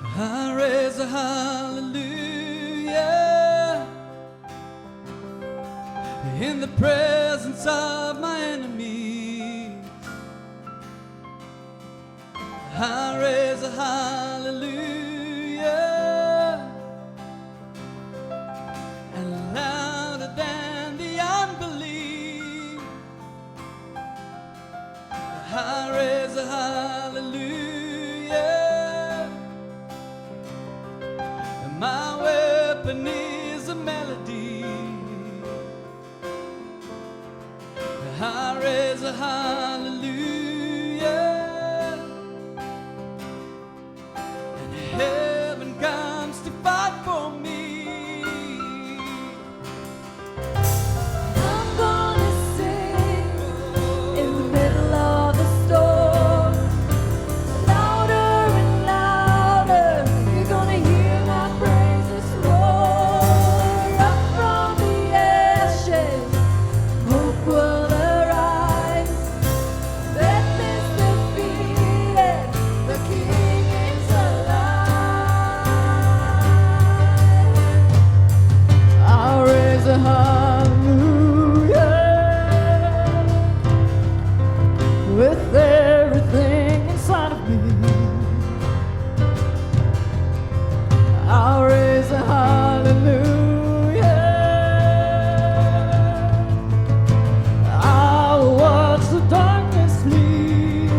I raise a hallelujah in the presence of my enemies. I raise a hallelujah, and louder than the unbelief. I raise a hallelujah, and my weapon is a melody. I raise a hallelujah, and heaven comes to fight for me. I'm gonna sing in the middle of the storm, louder and louder. You're gonna hear my praises roar up from the ashes. Hope will arise. Death is defeated. The King is alive. I'll raise a hallelujah with everything inside of me. I'll raise a hallelujah. I'll watch the darkness flee.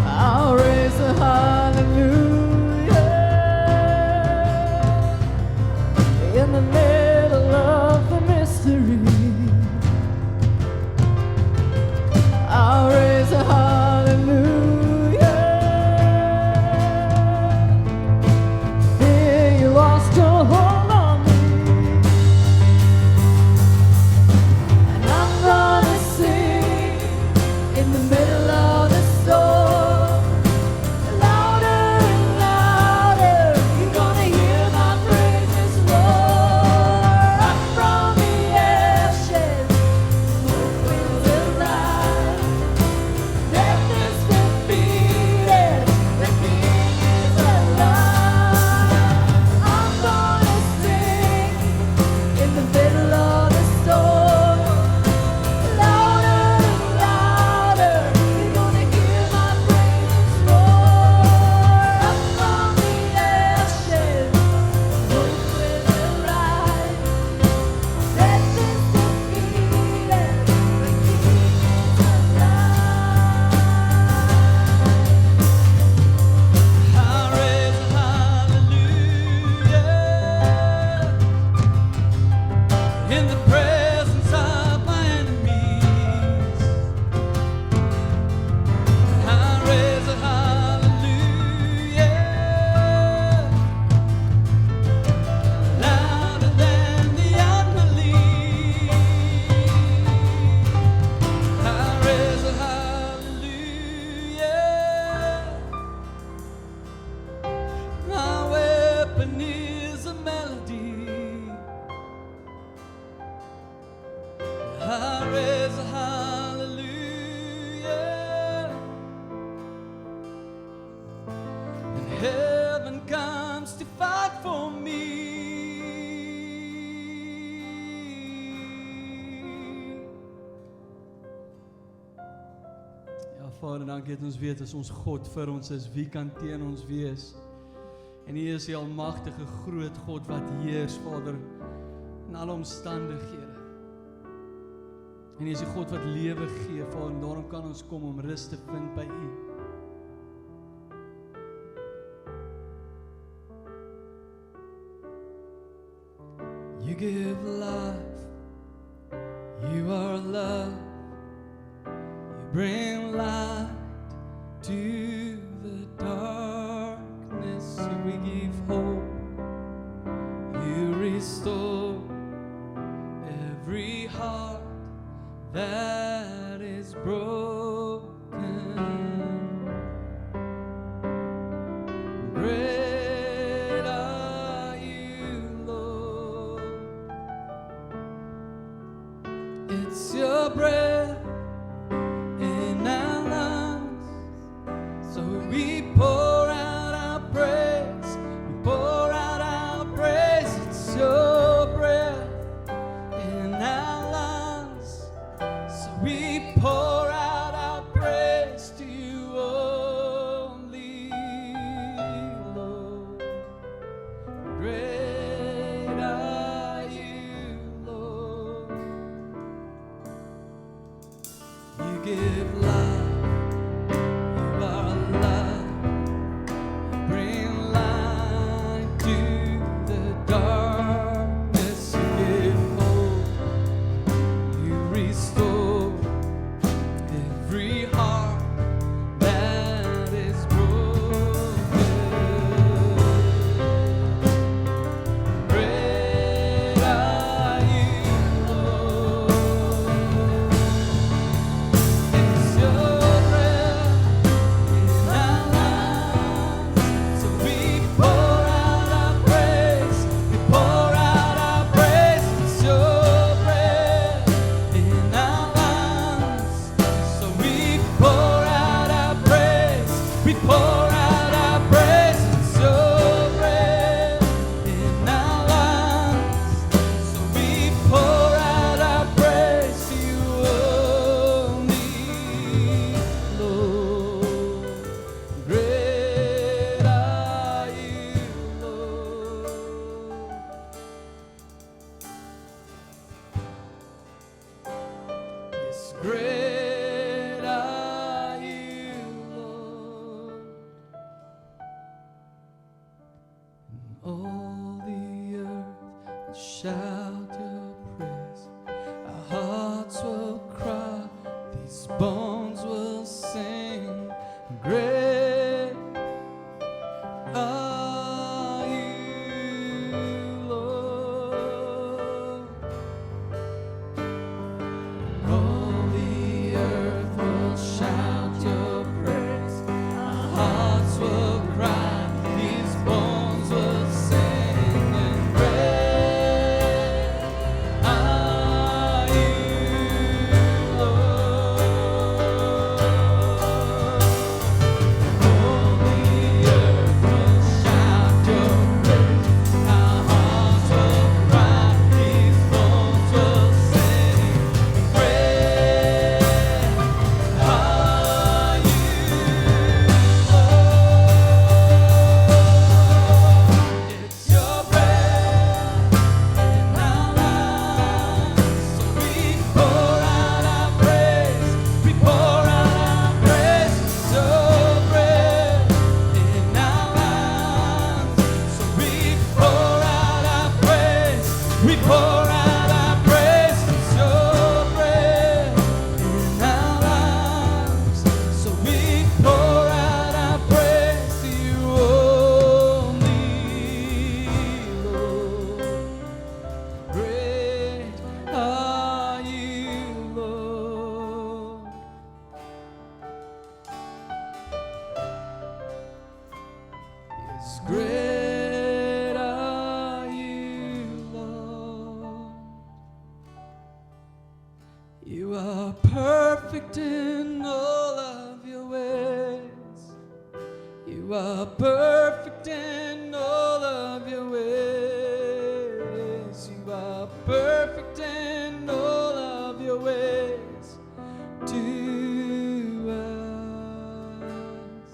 I'll raise a hallelujah in the middle of the mystery. I'll raise a hallelujah. Fear you lost your hold on me, and I'm gonna sing in the middle of the storm, louder and louder. You're gonna hear my praises roar up from the ashes. Hope will arise. Death is defeated. The King is alive. I'm gonna sing in the middle of the storm, louder and louder. You're gonna hear my praises roar up from the ashes. Hope will arise. Death is defeated. The King is alive. I raise a hallelujah in the presence of my enemies. I raise a hallelujah, louder than the unbelief. I raise a hallelujah. My weapon is a melody. I raise a hallelujah, and heaven comes to fight for me. Ja, Vader, dankie dat ons weet as ons God vir ons is, wie kan teen ons wees? En U is die almagtige groot God wat heers, Vader, in alle omstandighede. En U is die God wat lewe gee, Vader, en daarom kan ons kom om rus te vind by U. You give life, You are love, You bring light to the darkness, we give hope, You restore every heart that is broken. Great are You, Lord. It's Your breath in our lungs. we pour out our praise. It's your breath in our lungs. So we pour out our praise to you only, Lord. Great are you, Lord. Yes, great are you, Lord. And all the earth will shout your praise. Our hearts will cry, these bones will sing. Great are you, Lord. All the earth will shout your praise. Our hearts will cry, these bones will sing. And great are you, Lord. All the earth will shout your praise. Our hearts will cry, these bones will sing. Great are you, Lord. It's your breath in our lungs. So we pour out our praise. We pour out our praise. It's your breath in our lungs. So we pour out our praise. We pour out our praise. It's your breath in our lungs. So we pour out our praise to you only, Lord. Great are you, Lord. Yes, great are you, Lord. You are perfect in all of your ways. You are perfect in all of your ways. You are perfect in all of your ways to us.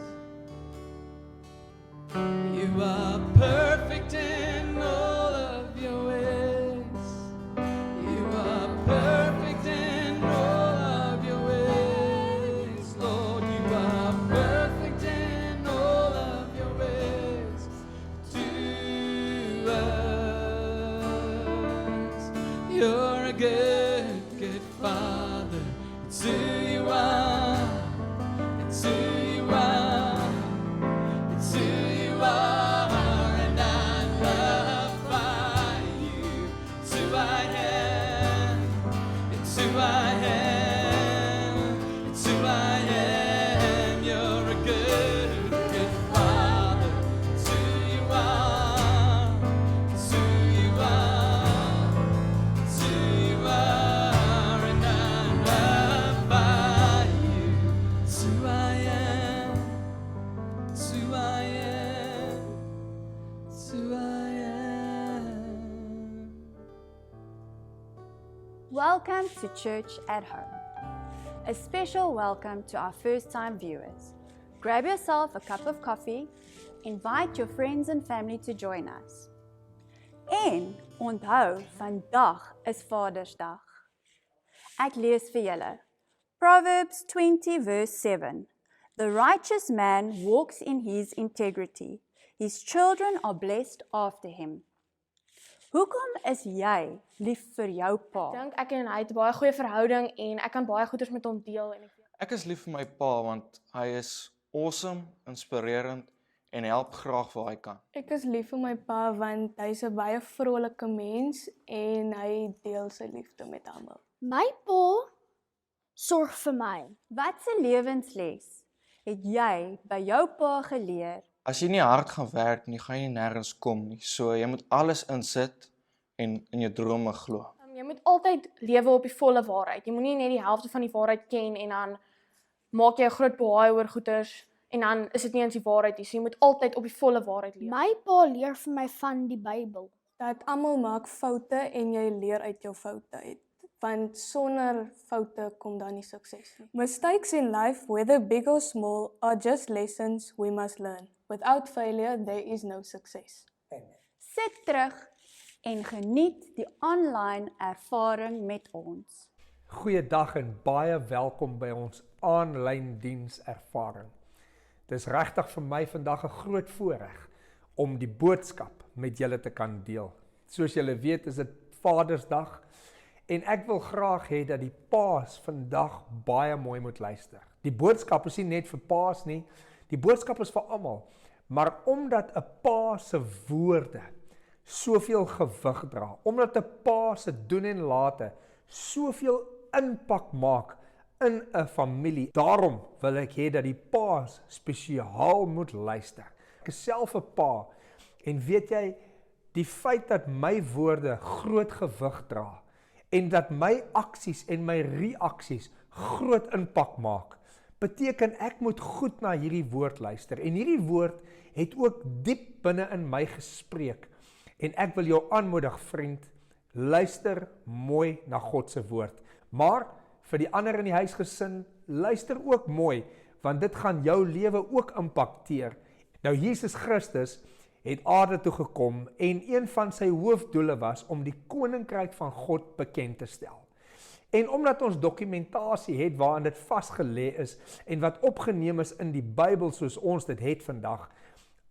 You are perfect in all of your ways. You are perfect in all of your ways, Lord. You are perfect in all of your ways to us. You're a good, good Father. It's who you are. It's who you are. It's who you are, and I'm loved by you. It's who I am. It's who I am. It's who I am. You're a good, good Father. It's who you are. It's who you are. It's who you are, and I'm loved by you. It's who I am. It's who I am. It's who I am. Welcome to Church at Home. A special welcome to our first-time viewers. Grab yourself a cup of coffee, invite your friends and family to join us. En onthou, vandag is Vadersdag. Ek lees vir julle. Proverbs 20 verse 7. The righteous man walks in his integrity. His children are blessed after him. Hoekom is jy lief vir jou pa? Ek dink ek en hy het 'n baie goeie verhouding en ek kan baie goeders met hom deel en Ek is lief vir my pa want hy is awesome, inspirerend en help graag waar hy kan. ek is lief vir my pa want hy's 'n baie vrolike mens en hy deel sy liefde met almal. My pa sorg vir my. Wat 'n lewensles het jy by jou pa geleer? As jy nie hard gaan werk nie, gaan jy nêrens kom nie. So jy moet alles insit en in jou drome glo. Jy moet altyd lewe op die volle waarheid. Jy moenie net die helfte van die waarheid ken en dan maak jy 'n groot bohaai oor goeters en dan is dit nie eens die waarheid nie. So jy moet altyd op die volle waarheid leef. My pa leer vir my van die Bybel. Dat almal maak foute en jy leer uit jou foute uit. Want sonder foute kom daar nie sukses nie. Mistakes in life, whether big or small, are just lessons we must learn. Without failure, there is no success. Sit terug en geniet die online ervaring met ons. Goeiedag en baie welkom by ons aanlyn dienservaring. Dit is regtig vir my vandag 'n groot voorreg om die boodskap met julle te kan deel. Soos julle weet is dit Vadersdag en ek wil graag hê dat die paas vandag baie mooi moet luister. Die boodskap is nie net vir paas nie, die boodskap is vir almal. Maar omdat 'n pa se woorde soveel gewig dra, omdat 'n pa se doen en late soveel impak maak in 'n familie, daarom wil ek hê dat die paas spesiaal moet luister. Ek is self 'n pa en weet jy, die feit dat my woorde groot gewig dra en dat my aksies en my reaksies groot impak maak, beteken ek moet goed na hierdie woord luister. En hierdie woord het ook diep binne in my gespreek. En ek wil jou aanmoedig, vriend, luister mooi na God se woord. Maar vir die ander in die huisgesin, luister ook mooi, want dit gaan jou lewe ook impakteer. Nou Jesus Christus het aarde toe gekom en een van sy hoofdoele was om die koninkryk van God bekend te stel. En omdat ons dokumentasie het waarin dit vasgelê is en wat opgeneem is in die Bybel soos ons dit het vandag,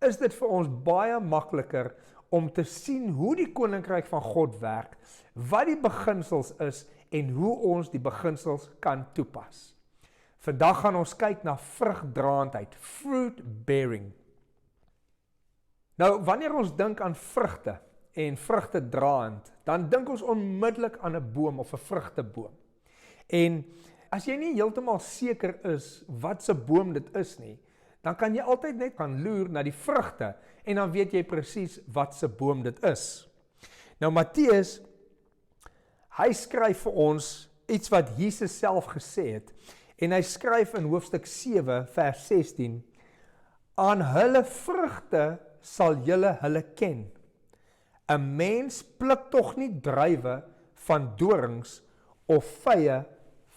is dit vir ons baie makliker om te sien hoe die koninkryk van God werk, wat die beginsels is en hoe ons die beginsels kan toepas. Vandag gaan ons kyk na vrugdraandheid, fruit bearing. Nou, wanneer ons dink aan vrugte en vrugtedraand, dan dink ons onmiddellik aan 'n boom of 'n vrugteboom. En as jy nie heeltemal seker is wat se boom dit is nie, dan kan jy altyd net gaan loer na die vrugte en dan weet jy presies wat se boom dit is. Nou Matteus, hy skryf vir ons iets wat Jesus self gesê het en hy skryf in hoofstuk 7 vers 16, aan hulle vrugte sal julle hulle ken. 'n Mens pluk tog nie druiwe van dorings of vye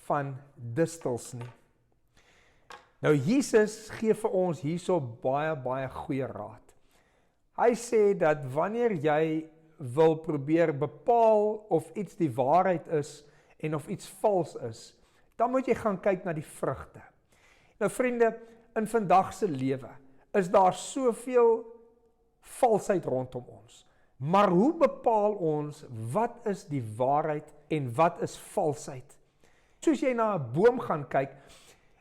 van distels nie. Nou Jesus gee vir ons hierso baie goeie raad. Hy sê dat wanneer jy wil probeer bepaal of iets die waarheid is en of iets vals is, dan moet jy gaan kyk na die vrugte. Nou vriende, in vandag se lewe is daar soveel valsheid rondom ons. Maar hoe bepaal ons wat is die waarheid en wat is valsheid? Soos jy na 'n boom gaan kyk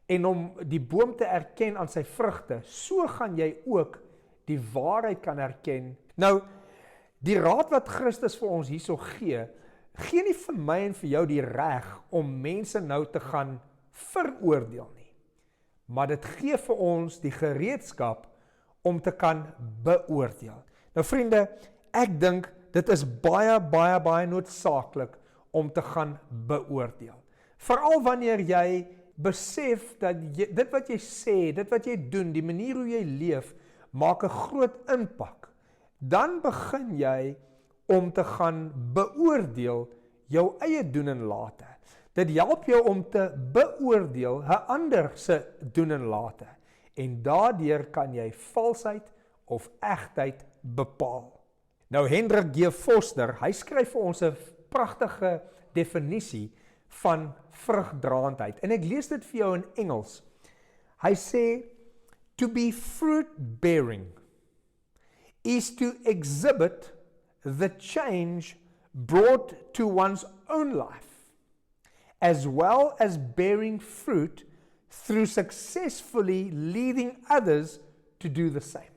en om die boom te erken aan sy vrugte, so gaan jy ook die waarheid kan erken. Nou, die raad wat Christus vir ons hierso gee nie vir my en vir jou die reg om mense nou te gaan veroordeel nie. Maar dit gee vir ons die gereedskap om te kan beoordeel. Nou vriende, ek dink dit is baie noodsaaklik om te gaan beoordeel. Veral wanneer jy besef dat dit wat jy sê, dit wat jy doen, die manier hoe jy leef, maak 'n groot impak. Dan begin jy om te gaan beoordeel jou eie doen en late. Dit help jou om te beoordeel 'n ander se doen en late. En daardeur kan jy valsheid of egtheid bepaal. Nou Hendrik G. Foster, hy skryf vir ons 'n pragtige definisie van vrugdraandheid. En ek lees dit vir jou in Engels. Hy sê, to be fruit bearing is to exhibit the change brought to one's own life, as well as bearing fruit through successfully leading others to do the same.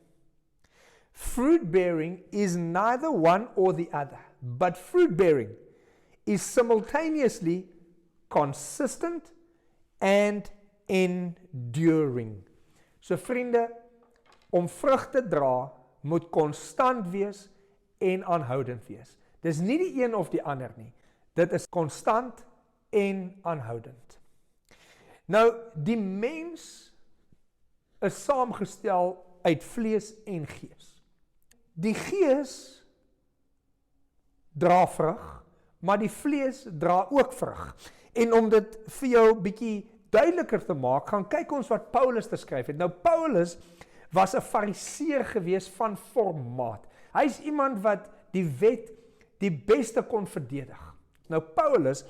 Fruit bearing is neither one or the other, but fruit bearing is simultaneously consistent and enduring. So vriende, om vrug te dra, moet konstant wees en aanhoudend wees. Dis nie die een of die ander nie. Dit is konstant en aanhoudend. Nou, die mens is saamgestel uit vlees en gees. Die gees dra vrug, maar die vlees dra ook vrug. En om dit vir jou bietjie duideliker te maak, gaan kyk ons wat Paulus te skryf het. Nou Paulus was 'n fariseer gewees van formaat. Hy is iemand wat die wet die beste kon verdedig. Nou Paulus,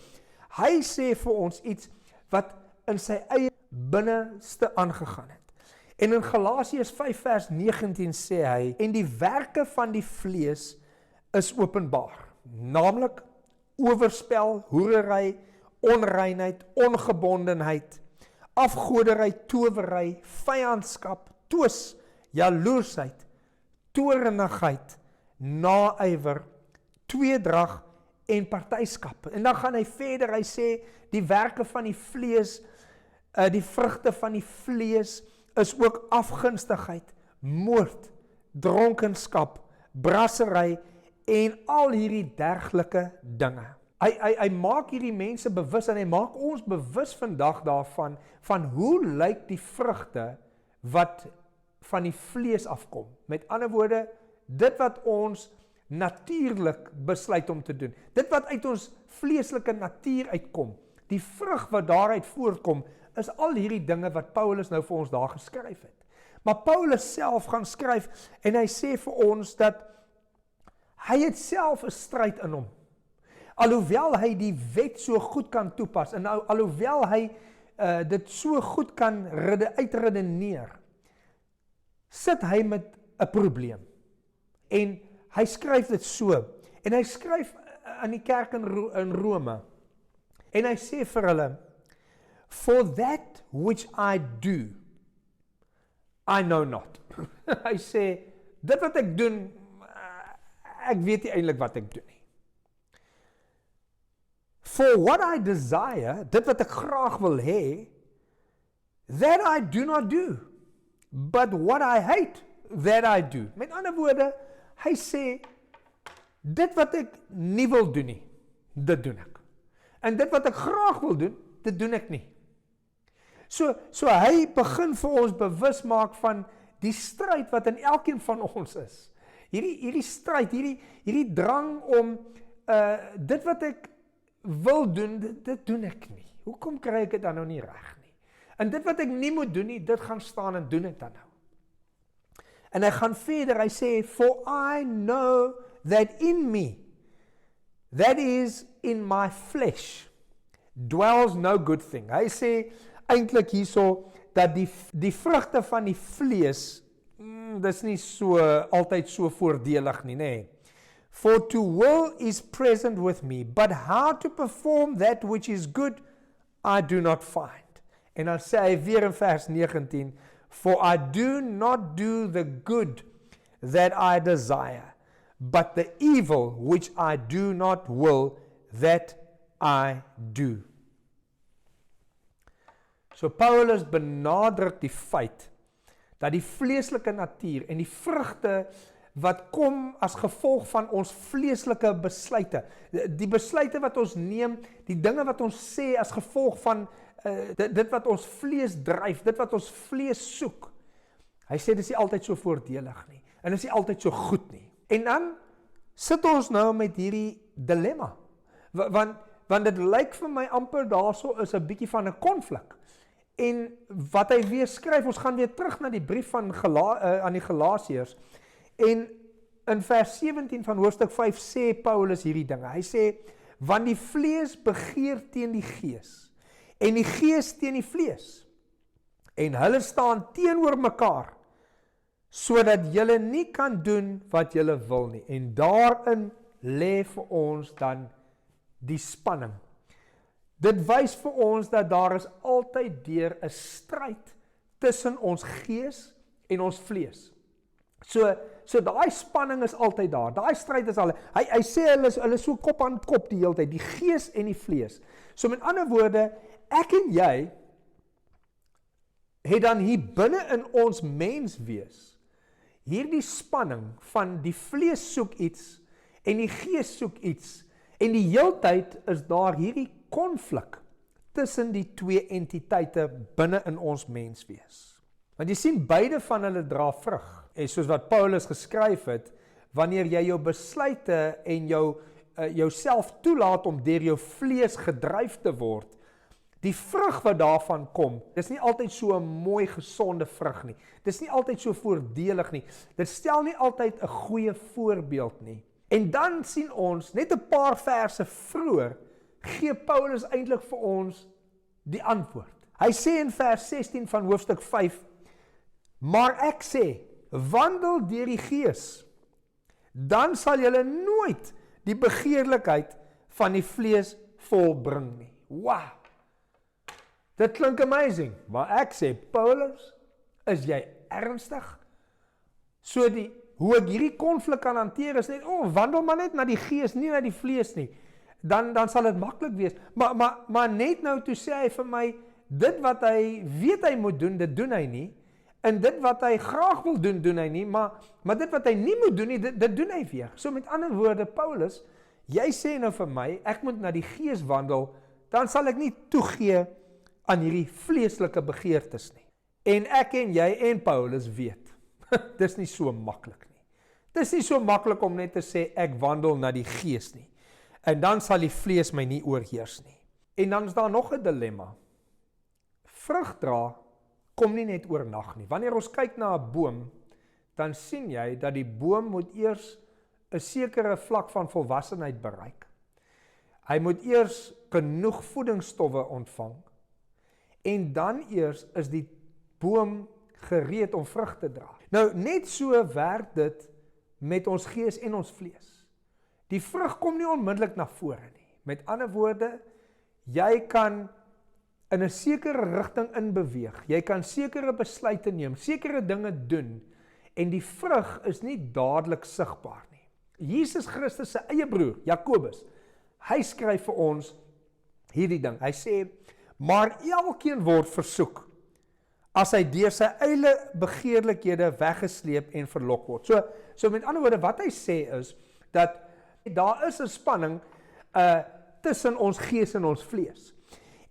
hy sê vir ons iets wat in sy eie binneste aangegaan het. En in Galasiërs 5 vers 19 sê hy, en die werke van die vlees is openbaar, naamlik oorspel, hoerery, onreinheid, ongebondenheid, afgoderry, towery, vyandskap, twis, jaloersheid, toornigheid, naaiwer, tweedrag en partyskap. En dan gaan hy verder, hy sê die werke van die vlees, die vrugte van die vlees is ook afgunstigheid, moord, dronkenskap, brassery en al hierdie dergelike dinge. Hy maak hierdie mense bewus en hy maak ons bewus vandag daarvan van hoe lyk die vrugte wat van die vlees afkom. Met ander woorde, dit wat ons natuurlik besluit om te doen. Dit wat uit ons vleeslike natuur uitkom. Die vrug wat daaruit voortkom, is al hierdie dinge wat Paulus nou vir ons daar geskryf het. Maar Paulus self gaan skryf en hy sê vir ons dat hy het self 'n stryd in hom. Alhoewel hy die wet so goed kan toepas en alhoewel hy dit so goed kan uitredeneer, sit hy met 'n probleem. En hy skryf dit so. En hy skryf aan die kerk in Rome. En hy sê vir hulle, for that which I do, I know not. Hy sê, dit wat ek doen, ek weet nie eintlik wat ek doen nie. For what I desire, dit wat ek graag wil hê, that I do not do. But what I hate, that I do. Met ander woorde, hy sê, dit wat ek nie wil doen nie, dit doen ek. En dit wat ek graag wil doen, dit doen ek nie. So hy begin vir ons bewus maak van die stryd wat in elkeen van ons is. Hierdie stryd, hierdie drang om dit wat ek wil doen, dit doen ek nie. Hoekom kry ek dit dan nou nie reg nie? En dit wat ek nie moet doen nie, dit gaan staan en doen ek dan nou. En hy gaan verder, hy sê, for I know that in me, that is in my flesh, dwells no good thing. Hy sê eintlik hierso dat die vrugte van die vlees, dis nie so altyd so voordelig nie, nê. For to will is present with me, but how to perform that which is good, I do not find. En dan sê hy weer in vers 19, for I do not do the good that I desire, but the evil which I do not will, that I do. So Paulus benadruk die feit dat die vleeslike natuur en die vrugte wat kom as gevolg van ons vleeslike besluite, die besluite wat ons neem, die dinge wat ons sê as gevolg van dit wat ons vlees dryf, dit wat ons vlees soek. Hy sê dit is nie altyd so voordelig nie, en dit is nie altyd so goed nie. En dan sit ons nou met hierdie dilemma, want dit lyk vir my amper daarso is 'n bietjie van 'n konflik. En wat hy weer skryf, ons gaan weer terug na die brief van aan die Galasiërs, en in vers 17 van hoofstuk 5 sê Paulus hierdie dinge. Hy sê, want die vlees begeer teen die gees, en die gees teen die vlees, en hulle staan teenoor mekaar, sodat julle nie kan doen wat julle wil nie. En daarin lê vir ons dan die spanning. Dit wys vir ons dat daar is altyd deur 'n stryd tussen ons gees en ons vlees. So daai spanning is altyd daar. Daai stryd is al. Hy sê hulle is so kop aan kop die hele tyd, die gees en die vlees. So met ander woorde, ek en jy het dan hier binne in ons menswees hierdie spanning van die vlees soek iets en die gees soek iets, en die heeltyd is daar hierdie konflik tussen die twee entiteite binne in ons menswees. Want jy sien, beide van hulle dra vrug. En soos wat Paulus geskryf het, wanneer jy jou besluite en jouself toelaat om deur jou vlees gedryf te word, die vrug wat daarvan kom, dis nie altyd so 'n mooi gesonde vrug nie. Dis nie altyd so voordelig nie. Dit stel nie altyd 'n goeie voorbeeld nie. En dan sien ons, net 'n paar verse vroeër, gee Paulus eintlik vir ons die antwoord. Hy sê in vers 16 van hoofstuk 5, maar ek sê, wandel deur die Gees, dan sal julle nooit die begeerlikheid van die vlees volbring nie. Wow! Dit klink amazing, maar ek sê, Paulus, is jy ernstig? So hoe ek hierdie konflik kan hanteer is net, wandel maar net na die Gees, nie na die vlees nie. Dan sal dit maklik wees. Maar net nou toe sê hy vir my, dit wat hy weet hy moet doen, dit doen hy nie. En dit wat hy graag wil doen, doen hy nie. Maar dit wat hy nie moet doen nie, dit doen hy weer. So met ander woorde, Paulus, jy sê nou vir my, ek moet na die Gees wandel, dan sal ek nie toegee aan hierdie vleeslike begeertes nie. En ek en jy en Paulus weet, dis nie so maklik nie. Dis nie so maklik om net te sê, ek wandel na die Gees nie. En dan sal die vlees my nie oorheers nie. En dan is daar nog 'n dilemma. Vrug dra kom nie net oornag nie. Wanneer ons kyk na 'n boom, dan sien jy dat die boom moet eers 'n sekere vlak van volwassenheid bereik. Hy moet eers genoeg voedingsstowwe ontvang. En dan eers is die boom gereed om vrug te dra. Nou, net so werk dit met ons gees en ons vlees. Die vrug kom nie onmiddellik na vore nie. Met ander woorde, jy kan in 'n sekere rigting inbeweeg. Jy kan sekere besluite neem, sekere dinge doen, en die vrug is nie dadelik sigbaar nie. Jesus Christus se eie broer, Jakobus, hy skryf vir ons hierdie ding. Hy sê, maar elkeen word versoek as hy deur sy eie begeerlikhede weggesleep en verlok word. So met ander woorde, wat hy sê is, dat daar is 'n spanning tussen ons gees en ons vlees.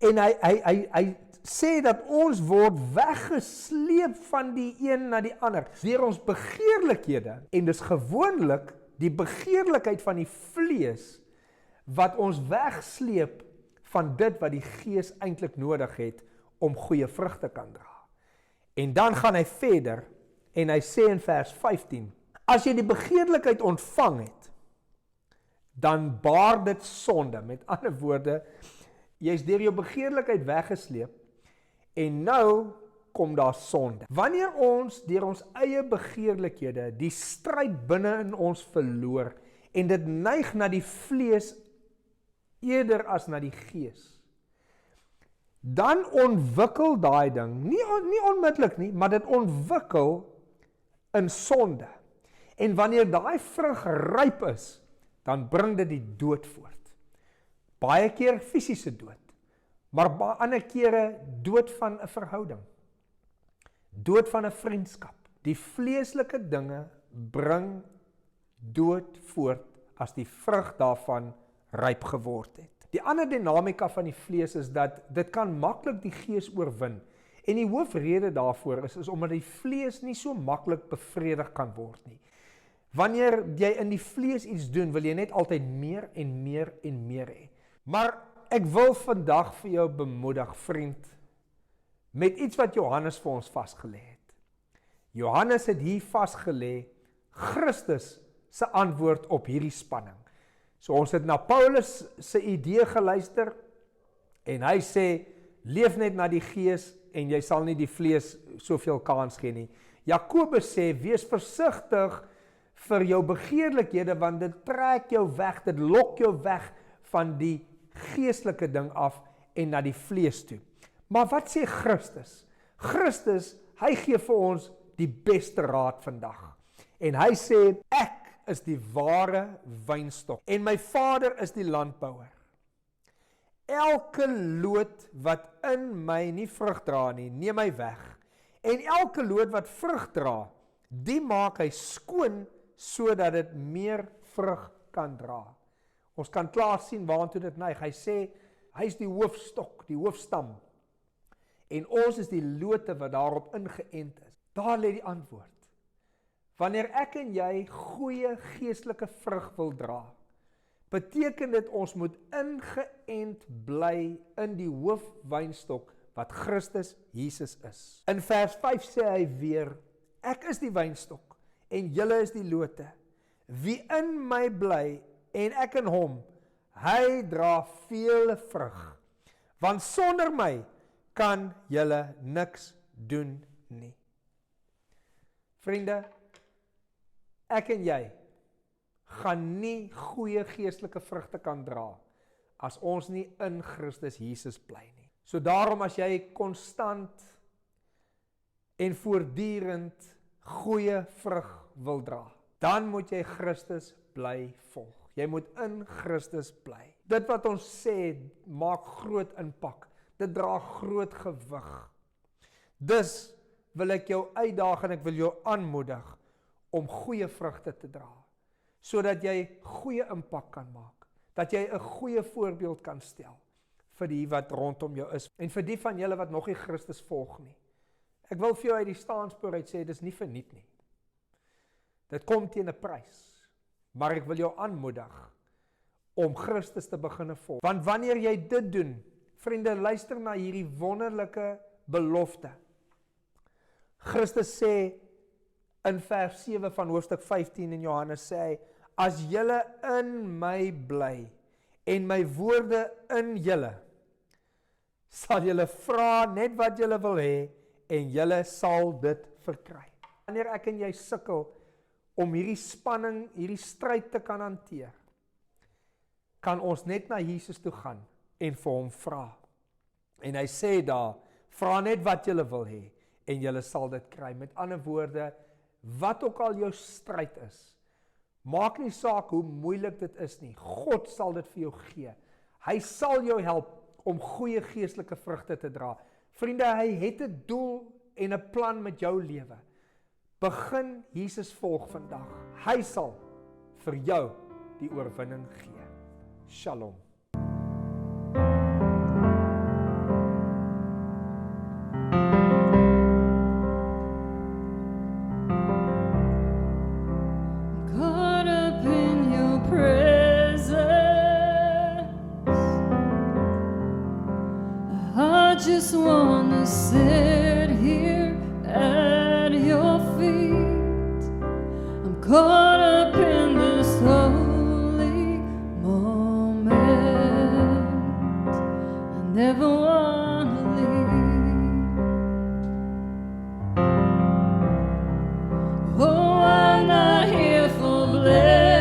En hy sê dat ons word weggesleep van die een na die ander, deur ons begeerlikhede, en dis gewoonlik die begeerlikheid van die vlees, wat ons wegsleep van dit wat die gees eintlik nodig het, om goeie vrug te kan dra. En dan gaan hy verder, en hy sê in vers 15, as jy die begeerlikheid ontvang het, dan baar dit sonde. Met ander woorde, jy is deur jou begeerlikheid weggesleep, en nou kom daar sonde. Wanneer ons deur ons eie begeerlikhede die stryd binne in ons verloor, en dit neig na die vlees eerder as na die gees, dan ontwikkel daai ding, nie onmiddellik nie, maar dit ontwikkel in sonde. En wanneer daai vrug ryp is, dan bring dit die dood voort. Baie keer fisiese dood, maar ander kere dood van 'n verhouding, dood van 'n vriendskap. Die vleeslike dinge bring dood voort as die vrug daarvan ryp geword het. Die ander dinamika van die vlees is dat dit kan maklik die gees oorwin. En die hoofrede daarvoor is omdat die vlees nie so maklik bevredig kan word nie. Wanneer jy in die vlees iets doen, wil jy net altyd meer en meer en meer hê. Maar ek wil vandag vir jou bemoedig, vriend, met iets wat Johannes vir ons vasgelê het. Johannes het hier vasgelê Christus se antwoord op hierdie spanning. So ons het na Paulus se idee geluister, en hy sê, leef net na die gees, en jy sal nie die vlees soveel kans gee nie. Jakobus sê, wees versigtig vir jou begeerlikhede, want dit trek jou weg, dit lok jou weg van die geestelike ding af, en na die vlees toe. Maar wat sê Christus? Christus, hy gee vir ons die beste raad vandag. En hy sê, ek is die ware wynstok, en my Vader is die landbouer. Elke loot wat in my nie vrug dra nie, neem hy weg. En elke loot wat vrug dra, die maak hy skoon, sodat dit meer vrug kan dra. Ons kan klaar sien waartoe dit neig. Hy sê, hy is die hoofstok, die hoofstam. En ons is die lote wat daarop ingeënt is. Daar lê die antwoord. Wanneer ek en jy goeie geestelike vrug wil dra, beteken dit ons moet ingeënt bly in die hoofwynstok wat Christus Jesus is. In vers 5 sê hy weer, ek is die wynstok en julle is die lote. Wie in my bly en ek in hom, hy dra vele vrug. Want sonder my kan julle niks doen nie. Vriende, ek en jy gaan nie goeie geestelike vrugte kan dra as ons nie in Christus Jesus bly nie. So daarom as jy konstant en voortdurend goeie vrug wil dra, dan moet jy Christus bly volg. Jy moet in Christus bly. Dit wat ons sê, maak groot impak. Dit dra groot gewig. Dus wil ek jou uitdaag en ek wil jou aanmoedig om goeie vrugte te dra, sodat jy goeie impak kan maak, dat jy 'n goeie voorbeeld kan stel vir die wat rondom jou is, en vir die van julle wat nog nie Christus volg nie. Ek wil vir jou uit die staanspoor uit sê, dis nie verniet nie. Dit kom teen 'n prys, maar ek wil jou aanmoedig om Christus te begin volg. Want wanneer jy dit doen, vriende, luister na hierdie wonderlike belofte. Christus sê in vers 7 van hoofstuk 15 in Johannes sê hy, as julle in my bly en my woorde in julle, sal julle vra net wat julle wil hê en julle sal dit verkry. Wanneer ek en jy sukkel om hierdie spanning, hierdie stryd te kan hanteer, kan ons net na Jesus toe gaan en vir hom vra. En hy sê daar, vra net wat julle wil hê en julle sal dit kry. Met ander woorde, wat ook al jou stryd is, maak nie saak hoe moeilik dit is nie, God sal dit vir jou gee. Hy sal jou help om goeie geestelike vrugte te dra. Vriende, hy het 'n doel en 'n plan met jou lewe. Begin Jesus volg vandag. Hy sal vir jou die oorwinning gee. Shalom. Caught up in your presence, I just wanna sit here at your feet. I'm caught up in this holy moment. I never wanna leave. Oh, I'm not here for blessings.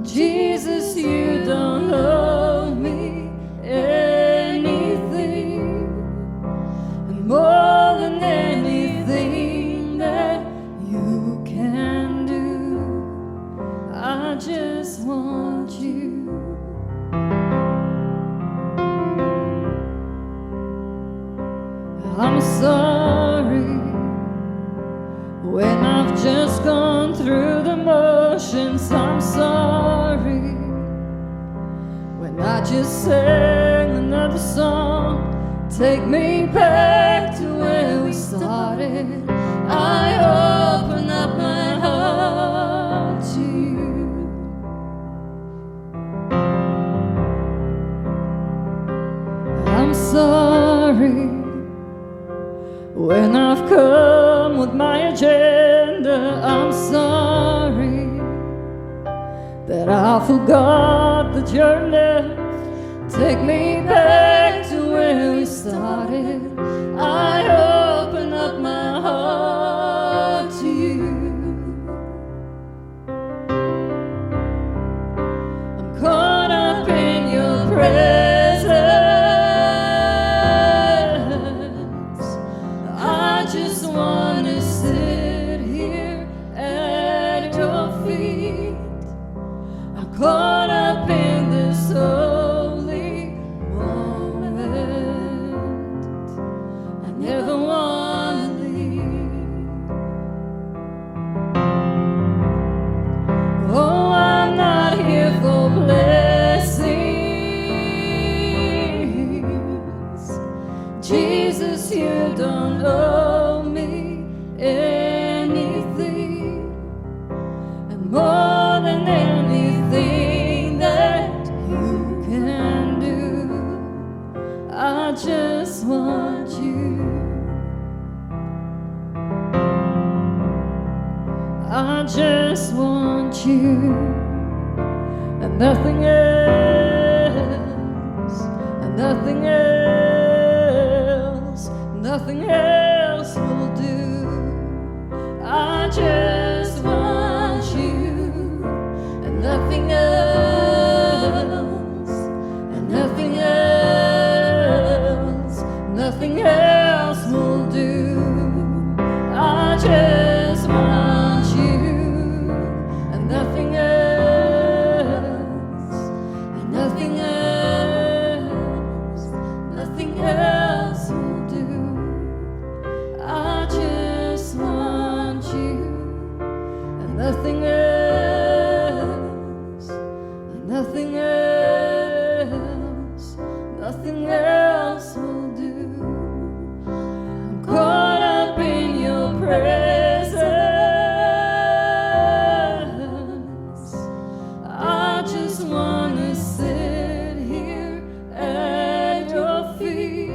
Jesus, you don't owe me anything. And more than anything that you can do, I just want you. I'm sorry when I've just gone through the motions. I'm sorry when I just sang another song. Take me back to where we started. I open up my heart to you. I'm sorry when I've come with my agenda. I'm sorry that I forgot the journey. Take me back to where we started. I open up my heart to you. I'm caught up in your presence. I just want to sit here at your feet. I'm caught up in this holy moment. I never want to leave. Oh, I'm not here for blessings. just want you and nothing else, and nothing else, nothing else will do. I just want you and nothing else, and nothing else, nothing else will do. I just want you and nothing else, and nothing else, nothing else will do. I just want you and nothing else, and nothing else, nothing else will do. I'm caught up in your presence. I just wanna sit here at your feet.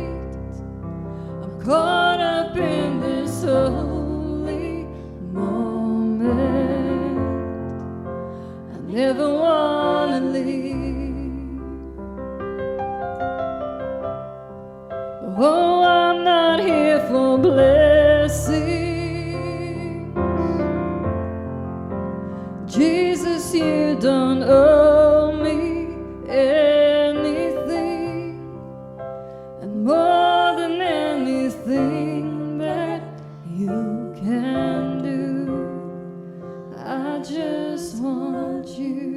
I'm caught up in this holy moment. I never wanna leave. Oh, I'm not here for blessings. Jesus, you don't owe me anything, and more than anything that you can do, I just want you.